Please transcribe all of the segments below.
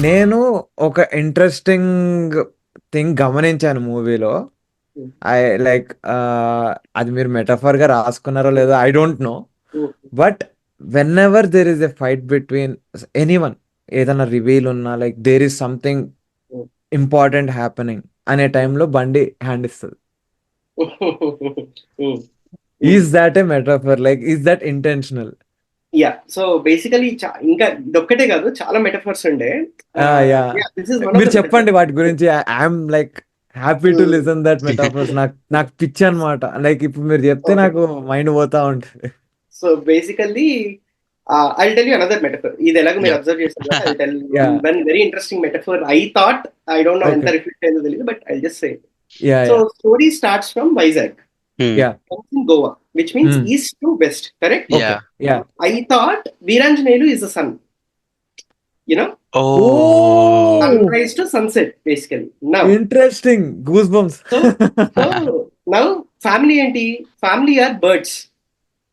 నేను ఒక interesting thing గమనించాను మూవీలో. హ్మ్. ఐ లైక్ అది మీరు మెటఫర్ గా రాసుకున్నారో హ్మ్. లేదో I don't know. Hmm. But whenever there is a fight between anyone, ఏదైనా రివీల్ ఉన్నా, like there is something hmm. Important happening అనే హ్మ్. టైంలో బండి హ్యాండ్ ఇస్తుంది. Hmm. Hmm. Is that a metaphor? Like is that intentional? Yeah! So, basically ఇంకా ఇదొక్కటే గాదు. చాలా మెటఫర్స్ ఉండే. Ya, yeah! This is one of మీరు ద మెటఫర్. చెప్పండి వాటి గురించి. I'm like happy to hmm. Listen that metaphors. నాకు నాకు పిచ్చి అనమాట. లైక్ ఇప్పుడు మీరు చెప్తే ఓకే. నాకు మైండ్ పోతా ఉంటుంది. So, basically I'll tell you another metaphor. ఇది ఎలాగో మీరు Yeah. అబ్జర్వ్ చేశారు కదా! I'll tell ya, one very interesting metaphor I thought. I don't know ఎంత ఓకే, రిఫ్లెక్ట్ అయిందో తెలీదు. But I'll just say. Ya so, ya story starts from Vizag, Hmm. Ya, comes in Goa, which means east to west, correct? Okay, Yeah. Ya. I thought Veeranjanelu is the sun, you know, oh, Oh. sunrise to sunset, basically. Now, interesting, goose bumps. so, so now, family ఏంటి? Family are birds,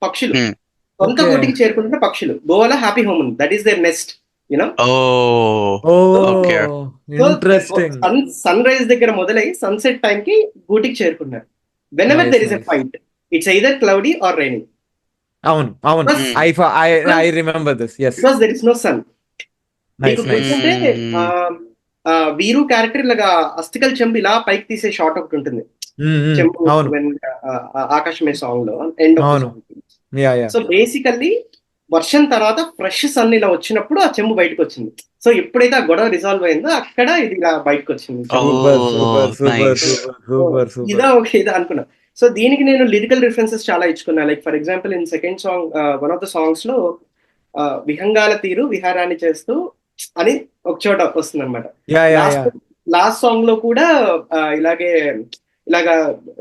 పక్షులు. Hmm. సొంత okay. గూటికి చేరుకుంటున్న పక్షులు. గోవాలో happy home ఉంది. That is there nest, you know. Oh. Oh, so Okay. So interesting. Sunrise దగ్గర మొదలై సన్సెట్ టైం కి గూటికి చేరుకున్నారు. Whenever nice there is a nice. Fight, it's either cloudy or raining. అవును అవును, because Hmm. I I I remember this. Yes. Because there is no sun. మీకు nice nice. గుర్తుంటే ఆ, Hmm. వీరు character ఇలాగా అస్థికల్ చెంబు ఇలా పైకి తీసే షాట్ ఒకటి ఉంటుంది. చెంబు అవును when, ఆకాశమే సాంగ్ లో ఎండ్ ఆఫ్ ద అవును, song. Yeah yeah. So basically వర్షం తర్వాత ఫ్రెష్ సన్ ఇలా వచ్చినప్పుడు ఆ చెంబు బయటకు వచ్చింది. సో ఎప్పుడైతే ఆ గొడవ రిజాల్వ్ అయిందో అక్కడ ఇది ఇలా బయటకు వచ్చింది చెంబు. Super Oh, super super nice. Super so super ఇదా సూపర్. ఒక ఇదా అనుకున్నా. సో దీనికి నేను లిరికల్ రిఫరెన్సెస్ చాలా ఇచ్చుకున్నా. Like for example in second song, one of the songs లో విహంగాల తీరు విహారాన్ని చేస్తూ అని ఒక చోట వస్తుంది అనమాట. Yeah yeah yeah. Last last song లో కూడా ఇలాగే ఇలాగా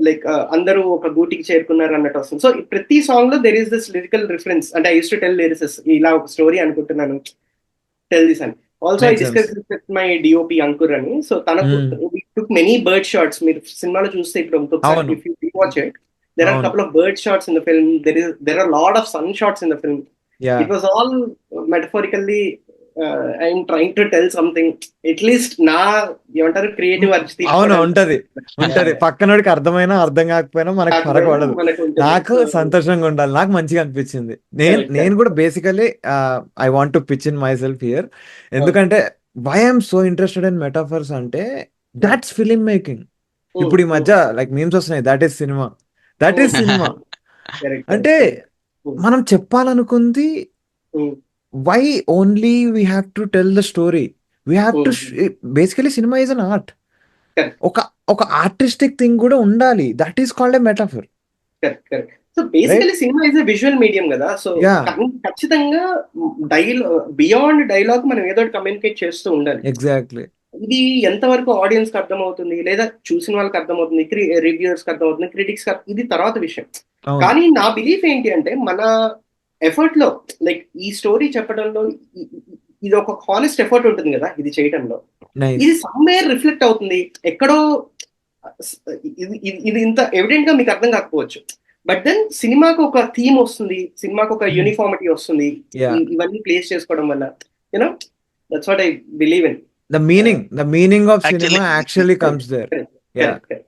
లైక్ అందరూ ఒక గూటికి చేరుకున్నారు అన్నట్టు వస్తుంది. సో ప్రతి సాంగ్ లో there is this lyrical reference. అంటే I use to tell lyricists ఇలా ఒక స్టోరీ అనుకుంటున్నాను, టెల్ దిస్ అని. Also I make sense. Discuss with my DOP Ankur అని. సో తనకు టుక్ మెనీ బర్డ్ షాట్స్. మీరు సినిమాలో చూస్తే ఇప్పుడు ఇంకొకసారి అవును if you rewatch it, there are అవును, couple of bird shots in the film. There are lot of sun shots in the film. Yeah. It was all metaphorically I'm trying to tell something. At least నా ఏమంటారు creative urge అవును, తీసుకోవడానికి. ఉంటది ఉంటది. పక్కనోడికి అర్థమైనా అర్థం కాకపోయినా మనకు ఫరక్ కాకపోయినా పడదు. మనకు ఉంటుంది. నాకు సంతోషంగా ఉండాలి, నాకు మంచిగా అనిపించింది. నేను కరెక్ట్ నేను కరెక్ట్. కూడా basically I want to pitch in myself here. ఎందుకంటే why I'm so interested in metaphors అంటే దాట్స్ ఫిలిం మేకింగ్. ఇప్పుడు ఈ మధ్య లైక్ మీమ్స్ వస్తున్నాయి, that is cinema, that is cinema. Correct అంటే కరెక్ట్. మనం చెప్పాలనుకుంది, why only we have to tell the story, we have to. Basically cinema is an art. Correct ఒక ఒక ఆర్టిస్టిక్ థింగ్ కూడా ఉండాలి. That is called a metaphor, correct correct. So right? Basically cinema is visual medium కదా. So yeah, ఖచ్చితంగా beyond dialogue మనం ఏదో ఒకటి communicate చేస్తూ ఉండాలి. ఎగ్జాక్ట్లీ. ఇది ఎంతవరకు ఆడియన్స్ కి అర్థమవుతుంది, లేదా చూసిన వాళ్ళకి అర్థమవుతుంది, రివ్యూవర్స్ కి అర్థమవుతుంది, క్రిటిక్స్ కి ఇది తర్వాత విషయం. అవును, కానీ నా బిలీఫ్ ఏంటి అంటే మన ఎఫర్ట్ లో, లైక్ ఈ స్టోరీ చెప్పడంలో ఇది ఒక హానెస్ట్ ఎఫర్ట్ ఉంటుంది కదా ఇది చేయడంలో. నైస్. ఇది సమ్వేర్ రిఫ్లెక్ట్ అవుతుంది ఎక్కడో. ఇది ఇంత ఎవిడెంట్ గా మీకు అర్థం కాకపోవచ్చు. బట్ దెన్ సినిమాకు ఒక థీమ్ వస్తుంది, సినిమాకు ఒక యూనిఫార్మిటీ వస్తుంది యా, ఇవన్నీ ప్లేస్ చేసుకోవడం వల్ల. You know, that's what I believe in. The meaning of Actually, cinema actually comes there. Ya, correct correct.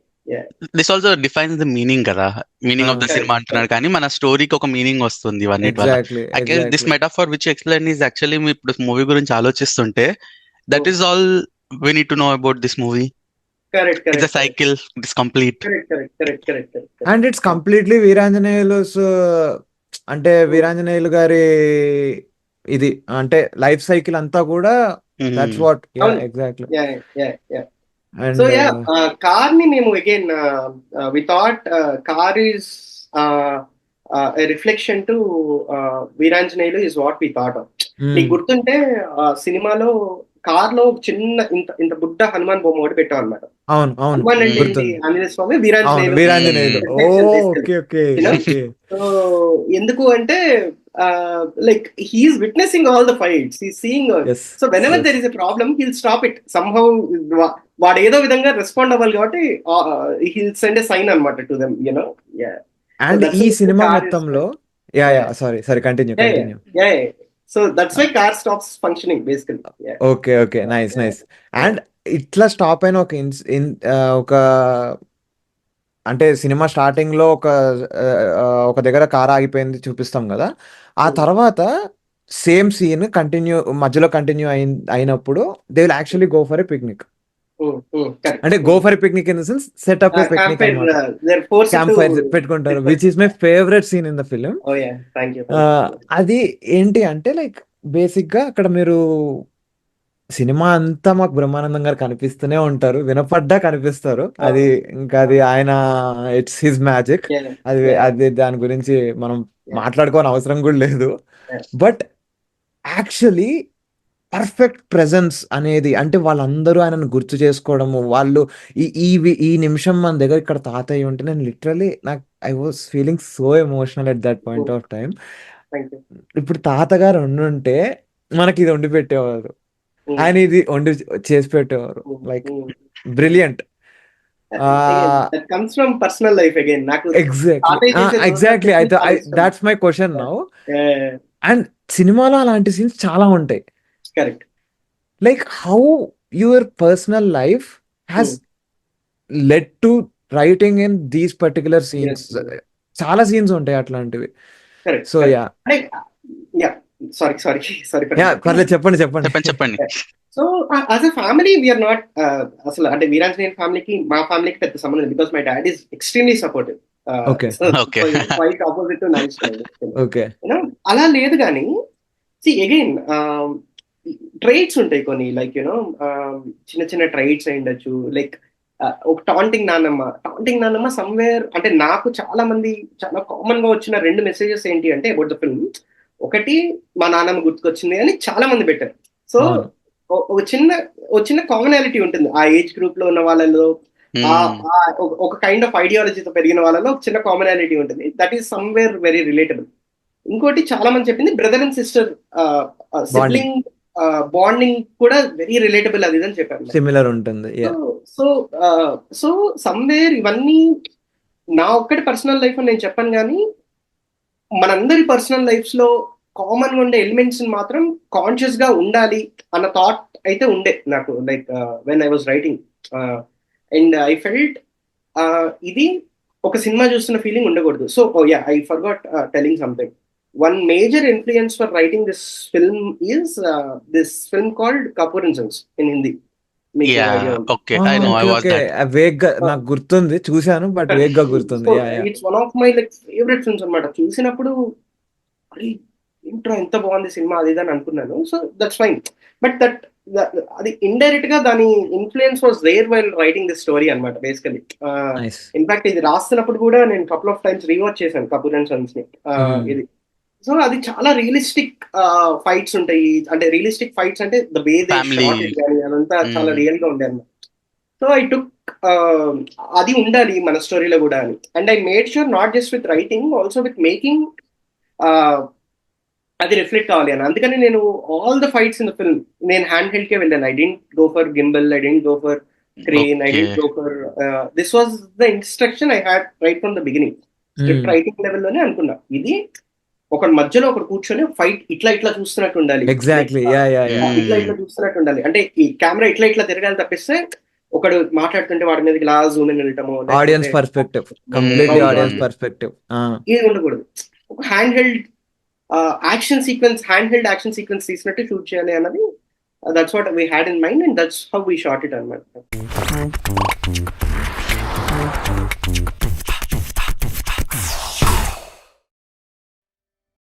this also defines the meaning కదా. మీనింగ్ ఆఫ్ ద సినిమా అంటున్నారు కానీ మన స్టోరీకి ఒక మీనింగ్ వస్తుంది ఇవన్నిటి వల్ల. Exactly I guess this exactly. Metaphor which explain is actually ఇప్పుడు మూవీ గురించి ఆలోచిస్తుంటే that is all we need to know about this movie. Correct it's correct a cycle, it's complete. Correct correct correct correct correct. And it's completely Veeranjaneyulu. అంటే వీరాంజనేయులు గారి ఇది అంటే life cycle అంతా కూడా that's what. Ya, అవును. Exactly. So and ya, car ని మేము again we thought car is reflection to Veeranjaneyulu is what we thought of. నీకు గుర్తుంటే సినిమాలో కార్ లో ఒక చిన్న ఇంత ఇంత బుడ్డ హనుమాన్ బొమ్మ ఒకటి పెట్టాం అనమాట. అవును అవును, హనుమాన్ అంటే ఏంటి? గుర్తుంది. ఆంజనేయ స్వామి, అవును, Veeranjaneyulu Veeranjaneyulu. Oh, reflection basically. Okay okay You know? Okay. So ఎందుకు అంటే like he is witnessing all the fights, he seeing. Yes so whenever yes. There is a problem he'll stop it somehow. వాడు ఏదో విధంగా రెస్పాండ్ అవ్వాలి కాబట్టి he'll send a sign అనమాట to them, you know. And ఈ సినిమా మొత్తంలో, ya ya, sorry sorry, continue continue. So that's why car stops functioning basically. Okay nice and ఇట్లా స్టాప్ అయిన ఒక అంటే సినిమా స్టార్టింగ్ లో ఒక దగ్గర కార్ ఆగిపోయింది చూపిస్తాం కదా, ఆ తర్వాత సేమ్ సీన్ మధ్యలో కంటిన్యూ అయినప్పుడు they will actually go for a picnic. అంటే go for a picnic in the sense setup a picnic అన్నమాట. క్యాంప్ ఫైర్ పెట్టుకుంటారు, which is my favourite scene in the film. అది ఏంటి అంటే లైక్ బేసిక్ గా అక్కడ మీరు సినిమా అంతా మాకు బ్రహ్మానందం గారు కనిపిస్తూనే ఉంటారు, వినపడ్డా కనిపిస్తారు. అది ఇంకా అది ఆయన ఇట్స్ హిజ్ మ్యాజిక్. అది దాని గురించి మనం మాట్లాడుకోని అవసరం కూడా లేదు. బట్ యాక్చువల్లీ పర్ఫెక్ట్ ప్రెజెన్స్ అనేది అంటే వాళ్ళందరూ ఆయనను గుర్తు చేసుకోవడము, వాళ్ళు ఈ నిమిషం మన దగ్గర ఇక్కడ తాతయ్య ఉంటే నేను literally I was feeling so emotional at that point of time. ఇప్పుడు తాతగారు ఉండుంటే మనకి ఇది వండి పెట్టేవారు, ఆయన ఇది వండి చేసి పెట్టేవారు. Like brilliant. Comes from personal life again. నాకు exactly that's my question now. And సినిమాలో అలాంటి సీన్స్ చాలా ఉంటాయి. Correct. Like how your personal life has led to writing in these particular scenes. చాలా సీన్స్ ఉంటాయి అట్లాంటివి. సో పర్లేదు చెప్పండి. So as a family we're not అసలు అంటే వీరాంజనేయుల ఫ్యామిలీకి మా ఫ్యామిలీకి పెద్ద సంబంధం లేదు, because my dad is extremely supportive. Opposite to nice. అలా లేదు కానీ సి అగైన్ ట్రైట్స్ ఉంటాయి కొన్ని, లైక్ యూనో చిన్న చిన్న ట్రైట్స్ అయి ఉండొచ్చు. లైక్ ఒక టాంటింగ్ నాన్నమ్మ సమ్వేర్. అంటే నాకు చాలా కామన్ గా వచ్చిన 2 మెసేజెస్ ఏంటి అంటే అబౌట్ ద ఫిల్మ్. ఒకటి, మా నాన్నమ్మ గుర్తుకొచ్చింది అని చాలా మంది పెట్టారు. సో ఒక చిన్న కామనాలిటీ ఉంటుంది ఆ ఏజ్ గ్రూప్ లో ఉన్న వాళ్ళలో, ఒక కైండ్ ఆఫ్ ఐడియాలజీతో పెరిగిన వాళ్ళలో ఒక చిన్న కామనాలిటీ ఉంటుంది. That is somewhere very relatable. ఇంకోటి చాలా మంది చెప్పింది brother and sister sibling bonding కూడా వెరీ రిలేటబుల్ అది అని చెప్పారు. సిమిలర్ ఉంటుంది. సో సమ్వేర్ ఇవన్నీ నా ఒక్కటి పర్సనల్ లైఫ్ అని నేను చెప్పాను, కానీ మనందరి పర్సనల్ లైఫ్స్ లో కామన్ గా ఉండే ఎలిమెంట్స్ మాత్రం కాన్షియస్ గా ఉండాలి అన్న థాట్ అయితే ఉండే నాకు. Like when I was writing and I felt ఇది ఒక సినిమా చూస్తున్న ఫీలింగ్ ఉండకూడదు. So I forgot telling something. One major influence for writing this film is this film called Kapoor and Sons in Hindi. నాకు గుర్తుంది, చూశాను but వేగ్గా గుర్తుంది. It's one of my like favourite films అన్నమాట. చూసినప్పుడు ఏంట్రా ఎంత బాగుంది సినిమా అది అని అనుకున్నాను. So that's fine. బట్ అది ఇండైరెక్ట్ గా దాని influence was there while writing this story అనమాట బేసికలీ. ఇన్ఫాక్ట్ ఇది రాస్తున్నప్పుడు కూడా నేను కపుల్ ఆఫ్ టైమ్స్ రీవాచ్ చేశాను కపూర్ అండ్ సన్స్ ని. ఇది సో అది చాలా రియలిస్టిక్ ఫైట్స్ ఉంటాయి. అంటే రియలిస్టిక్ ఫైట్స్ అంటే the way they shot it కానీ అదంతా చాలా రియల్ గా ఉండే అన్నమాట. సో ఐ టుక్ అది ఉండాలి మన స్టోరీలో కూడా అని. And I made sure not just with writing, also with making అది రిఫ్లెక్ట్ కావాలి అని. అందుకని నేను all the fights in the film నేను హ్యాండ్ హెల్డ్ కే వెళ్ళాను. I didn't go for gimbal, I didn't go for crane, I didn't go for this was the instruction I had right from the beginning. Script writing లెవెల్లోనే అనుకున్నా ఇది ఒకటి మధ్యలో ఒకటి కూర్చొని ఫైట్ ఇట్లా చూస్తున్నట్టు ఉండాలి. ఎగ్జాక్ట్లీ ఇట్లా చూస్తున్నట్టు ఉండాలి. అంటే ఈ కెమెరా ఇట్లా తిరగాలి తప్పిస్తే ఒకడు మాట్లాడుతుంటే వాడి మీద ఇలా జూమ్ ఇన్ వెళ్ళటము, audience perspective, completely audience perspective ఇది ఉండకూడదు. ఒక హ్యాండ్ హెల్డ్ యాక్షన్ సీక్వెన్స్ తీసినట్టు షూట్ చేయాలి అన్నది that's what we had in mind and that's how we shot it అన్నమాట.